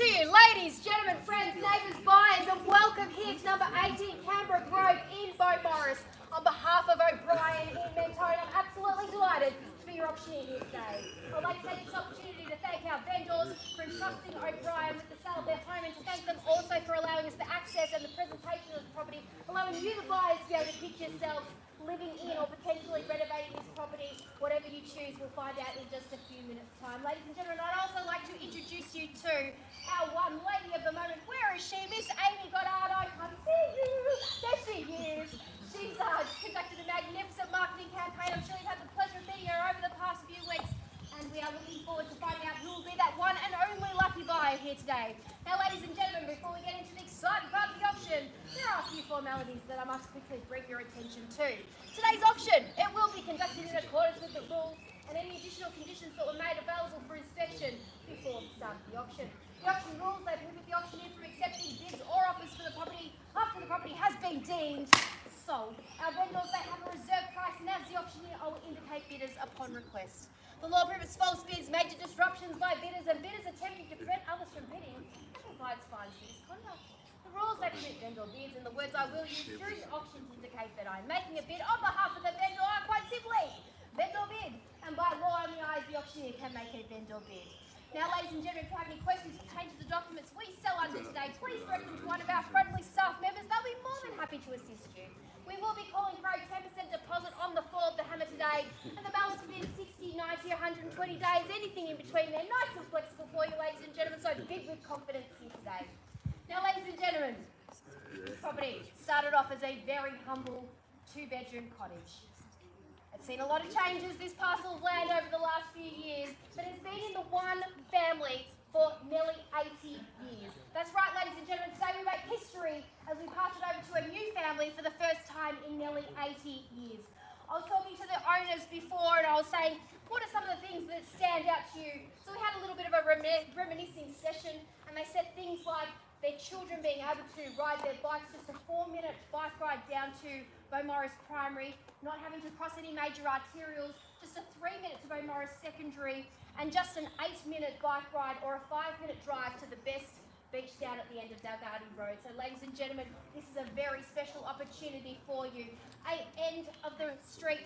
to you, ladies, gentlemen, friends, neighbours, buyers, and welcome here to number 18 Canberra Grove in Beaumaris. On behalf of Obrien RE Mentone, I'm absolutely delighted to be your auctioneer here today. I'd like to take this opportunity to thank our vendors for entrusting Obrien with the sale of their home, and to thank them also for allowing us the access and the presentation of the property, allowing you, the buyers, to be able to picture yourselves living in or potentially renovating this property. Whatever you choose, we'll find out in just a few minutes' time. Ladies and gentlemen, I'd also like to introduce you to our one lady of the moment. Where is she? Miss Amy Goddard. I can't see you. There she is. She's conducted a magnificent marketing campaign. I'm sure you've had the pleasure of meeting her over the past few weeks, and we are looking forward to finding out who will be that one and only lucky buyer here today. Now, ladies and gentlemen, before we get into the exciting part of the auction, there are a few formalities that I must quickly bring your attention to. Today's auction, it will be conducted in accordance with the rules and any additional conditions that were made available for inspection before the start of the auction. The auction rules, they prohibit the auctioneer from accepting bids or offers for the property after the property has been deemed sold. Our vendors, they have a reserve price, and as the auctioneer, I will indicate bidders upon request. The law prohibits false bids, major disruptions by bidders, and bidders attempting to prevent others from bidding, and provides fines for misconduct. The rules, they permit vendor bids, and the words I will use during the auction to indicate that I am making a bid on behalf of the vendor are quite simply vendor bid, and by law only I, as the auctioneer, can make a vendor bid. Now, ladies and gentlemen, if you have any questions pertaining to the documents we sell under today, please direct them to one of our friendly staff members. They'll be more than happy to assist you. We will be calling for a 10% deposit on the fall of the hammer today, and the balance will be in 60, 90, 120 days, anything in between there. Nice and flexible for you, ladies and gentlemen, so bid with confidence here today. Now, ladies and gentlemen, this property started off as a very humble two-bedroom cottage. It's seen a lot of changes, this parcel of land, over the last few years, but it's been in the one family for nearly 80 years. That's right, ladies and gentlemen, today we make history as we pass it over to a new family for the first time in nearly 80 years. I was talking to the owners before, and I was saying, what are some of the things that stand out to you? So we had a little bit of a reminiscing session, and they said things like their children being able to ride their bikes, just a 4-minute bike ride down to Beaumaris Primary, not having to cross any major arterials, just a 3-minute to Beaumaris Secondary, and just an 8-minute bike ride or a 5-minute drive to the best beach down at the end of Dalgardy Road. So, ladies and gentlemen, this is a very special opportunity for you. A end of the street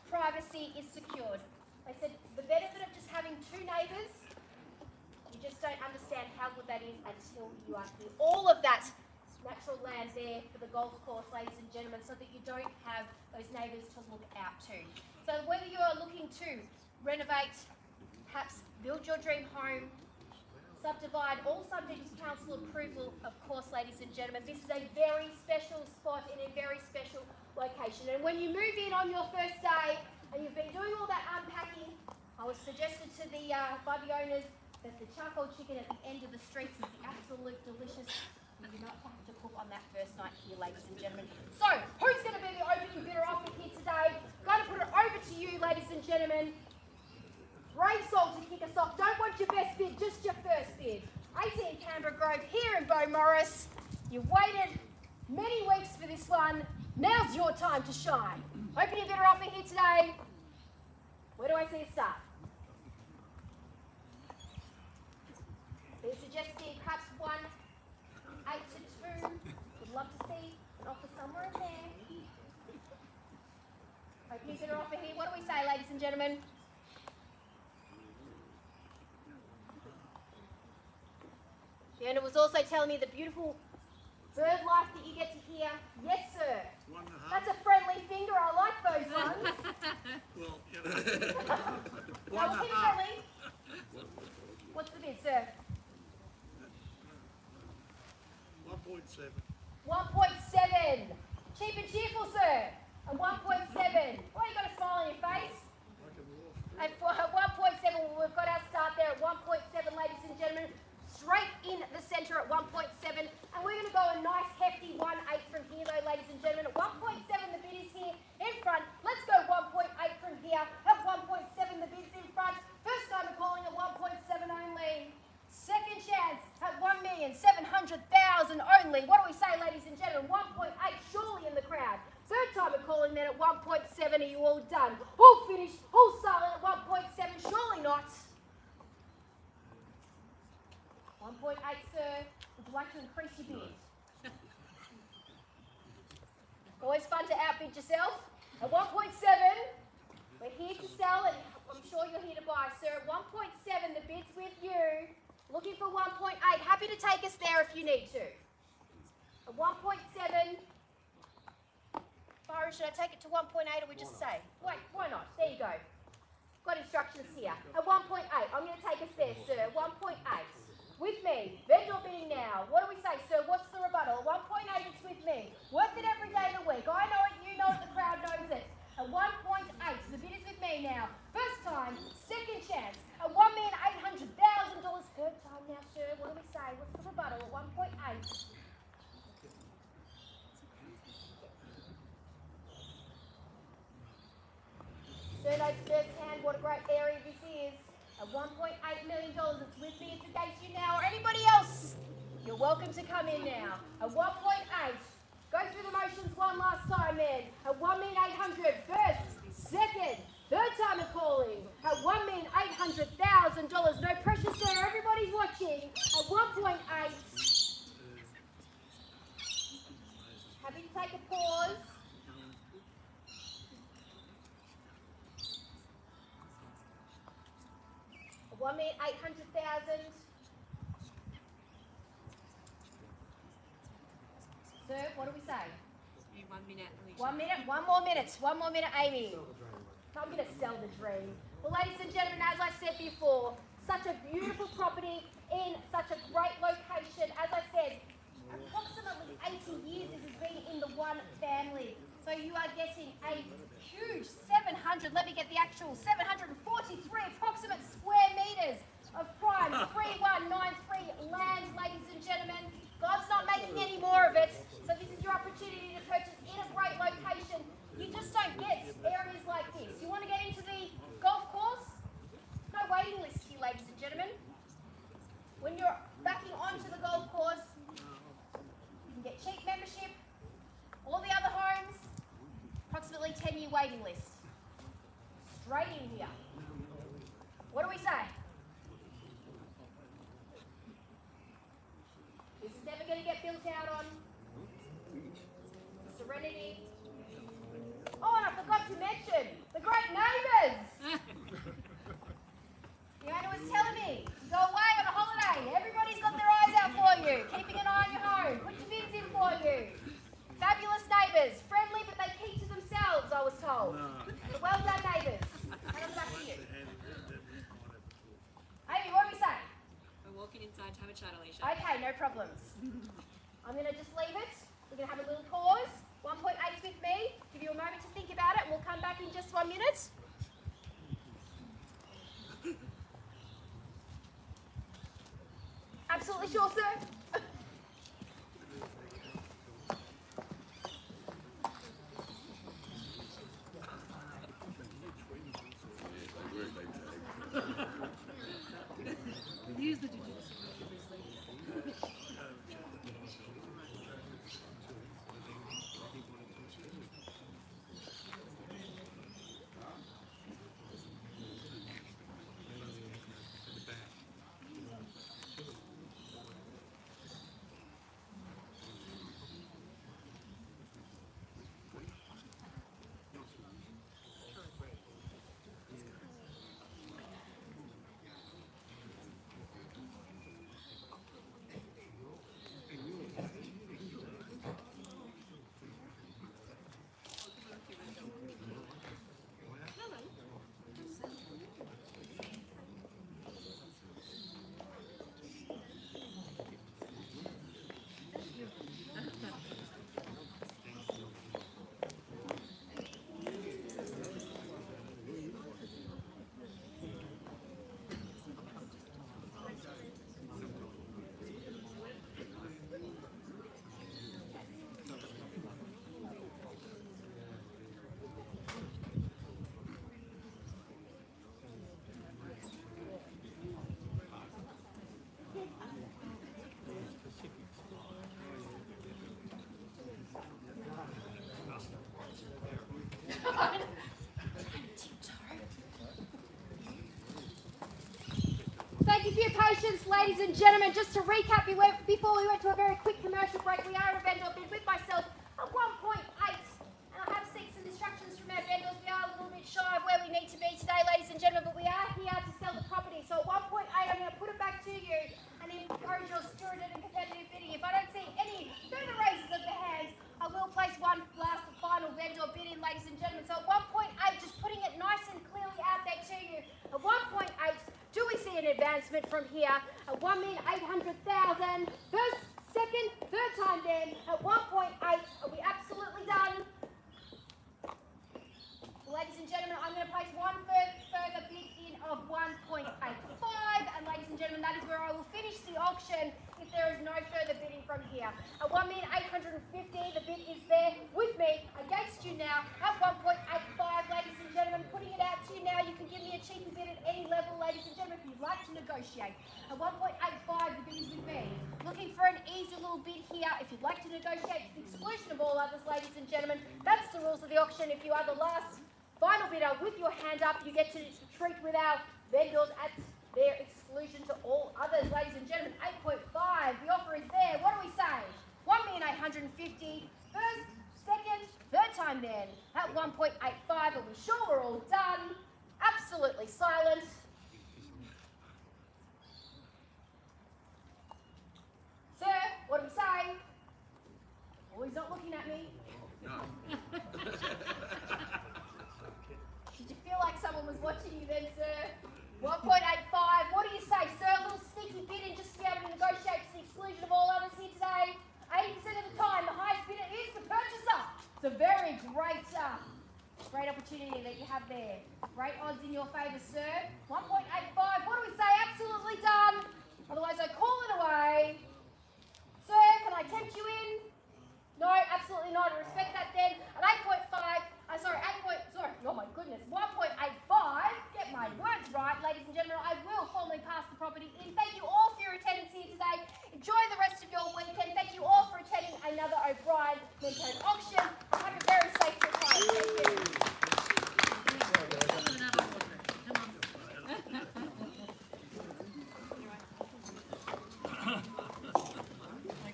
privacy is secured. They said the benefit of just having two neighbours, you just don't understand how good that is until you are here. All of that natural land there for the golf course, ladies and gentlemen, so that you don't have those neighbours to look out to. So whether you are looking to renovate, perhaps build your dream home, subdivide, all subject to council approval, of course, ladies and gentlemen, this is a very special spot in a very special location. And when you move in on your first day and you've been doing all that unpacking, I was suggested to by the owners that the charcoal chicken at the end of the streets is the absolute delicious. You do not have to cook on that first night here, ladies and gentlemen. So, who's going to be the opening bidder offer here today? Going to put it over to you, ladies and gentlemen. Brave soul to kick us off. Don't want your best bid, just your first bid. 18 Canberra Grove here in Beaumaris. You've waited many weeks for this one. Now's your time to shine. Opening bidder offer here today. Where do I see it start? They're suggesting perhaps 1, 8 to 2. Would love to see an offer somewhere in there. Opening bidder offer here. What do we say, ladies and gentlemen? The owner was also telling me the beautiful bird life that you get to hear. Yes, sir. 1.5. That's a friendly finger. I like those ones. Well, you No, know. keep it friendly. What's the bid, sir? 1.7. 1.7. Cheap and cheerful, sir. And 1.7. Why you got a smile on your face? And for 1.7, we've got our start there at 1.7, ladies and gentlemen. Straight in the centre at 1.7. And we're going to go a nice hefty 1.8 from here, though, ladies and gentlemen. At 1.7, the bid is here in front. Let's go 1.8 from here. At 1.7, the bid's in front. First time we're calling at 1.7 only. Second chance at 1,700,000 only. What do we say, ladies and gentlemen? 1.8 surely in the crowd. Third time we're calling then at 1.7. Are you all done? All finished? All silent at 1.7? Surely not. 1.8, sir. Would you like to increase your bid? Always fun to outbid yourself. At 1.7, we're here to sell, and I'm sure you're here to buy, sir. At 1.7, the bid's with you. Looking for 1.8. Happy to take us there if you need to. At 1.7, Byron, should I take it to 1.8 or we just say? Wait, why not? There you go. Got instructions here. At 1.8, I'm going to take us there, sir. 1.8. With me. Vendor bidding now. What do we say, sir? What's the rebuttal? 1.8, it's with me. Worth it every day of the week. I know it, you know it, the crowd knows it. At 1.8, the bid is with me now. First time, second chance. At $1,800,000. Third time now, sir. What do we say? What's the rebuttal? At 1.8. Sir knows firsthand what a great area this is. At $1.8 million, it's with me, it's against you now, or anybody else. You're welcome to come in now. At 1.8, go through the motions one last time then. At $1,800,000, first, second, third time of calling. At $1,800,000, no pressure, sir, everybody's watching. At 1.8, happy to take a pause. $1,800,000. Sir, what do we say? 1 minute, Alisha. 1 minute, one more minute, Amy. I'm going to sell the dream. Well, ladies and gentlemen, as I said before, such a beautiful property in such a great location. As I said, approximately 80 years this has been in the one family. So you are getting a huge 700, let me get the actual, 743 approximate square metres of prime 3193 land, ladies and gentlemen. God's not making any more of it, so this is your opportunity to purchase in a great location. You just don't get areas like this. You want to get into the golf course? No waiting list here, ladies and gentlemen. When you're backing onto the golf course, you can get cheap membership. All the other homes, approximately 10-year waiting list. Straight in here. What do we say? This is never going to get built out on. Serenity. Oh, and I forgot to mention the great neighbours. The owner was telling me to go away on a holiday. Everybody's got their eyes out for you, keeping an eye on your home. Put your bids in for you. Fabulous neighbours, friendly but they keep to themselves, I was told. So well done, neighbours. And I'm back to you. Amy, what do we say? We're walking inside to have a chat, Alisha. Okay, no problems. I'm going to just leave it. We're going to have a little pause. 1.8's with me. Give you a moment to think about it and we'll come back in just 1 minute. Absolutely sure, sir. Use the digital. ladies and gentlemen, just to recap, before we went to a very quick commercial break, we are at a vendor bid with myself at 1.8. And I have seen some instructions from our vendors. We are a little bit shy of where we need to be today, ladies and gentlemen, but we are here to sell the property. So at 1.8, I'm going to put it back to you and encourage your spirited and competitive bidding. If I don't see any further raises of the hands, I will place one last and final vendor bid in, ladies and gentlemen. So at 1.8, just putting it nice and clearly out there to you. At 1.8, do we see an advancement from here? At 1,800,000. First, second, third time then. At 1.8, are we absolutely done? Ladies and gentlemen, I'm going to place one further bid in of 1.85. And ladies and gentlemen, that is where I will finish the auction if there is no further bidding from here. At 1,850,000, the bid is there with me against you now at 1.85. Ladies and gentlemen, putting it out to you now. You can give me a cheaper bid at any level, ladies and gentlemen, if you'd like to negotiate. At 1.85, the bid is with me. Looking for an easy little bid here. If you'd like to negotiate to the exclusion of all others, ladies and gentlemen, that's the rules of the auction. If you are the last final bidder with your hand up, you get to treat with our vendors at their exclusion to all others. Ladies and gentlemen, 8.5, the offer is there. What do we say? 1,850,000. First, second, third time then. At 1.85, are we sure we're all done? Absolutely silent. Sir, what do we say? Oh, he's not looking at me. Did you feel like someone was watching you then, sir? 1.85, what do you say, sir? A little sneaky bid in just to be able to negotiate to the exclusion of all others here today. 80% of the time, the highest bidder is the purchaser. It's a very great opportunity that you have there. Great odds in your favour, sir. 1.85, what do we say? Absolutely done. Otherwise, I call it away. Sir, can I tempt you in? No, absolutely not. I respect that then. At 1.85, get my words right, ladies and gentlemen, I will formally pass the property in. Thank you all for your attendance here today. Enjoy the rest of your weekend. Thank you all for attending another Obrien Mentone auction. Have a very safe trip home. Thank you.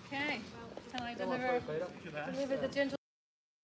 Okay, can I deliver the gentleman?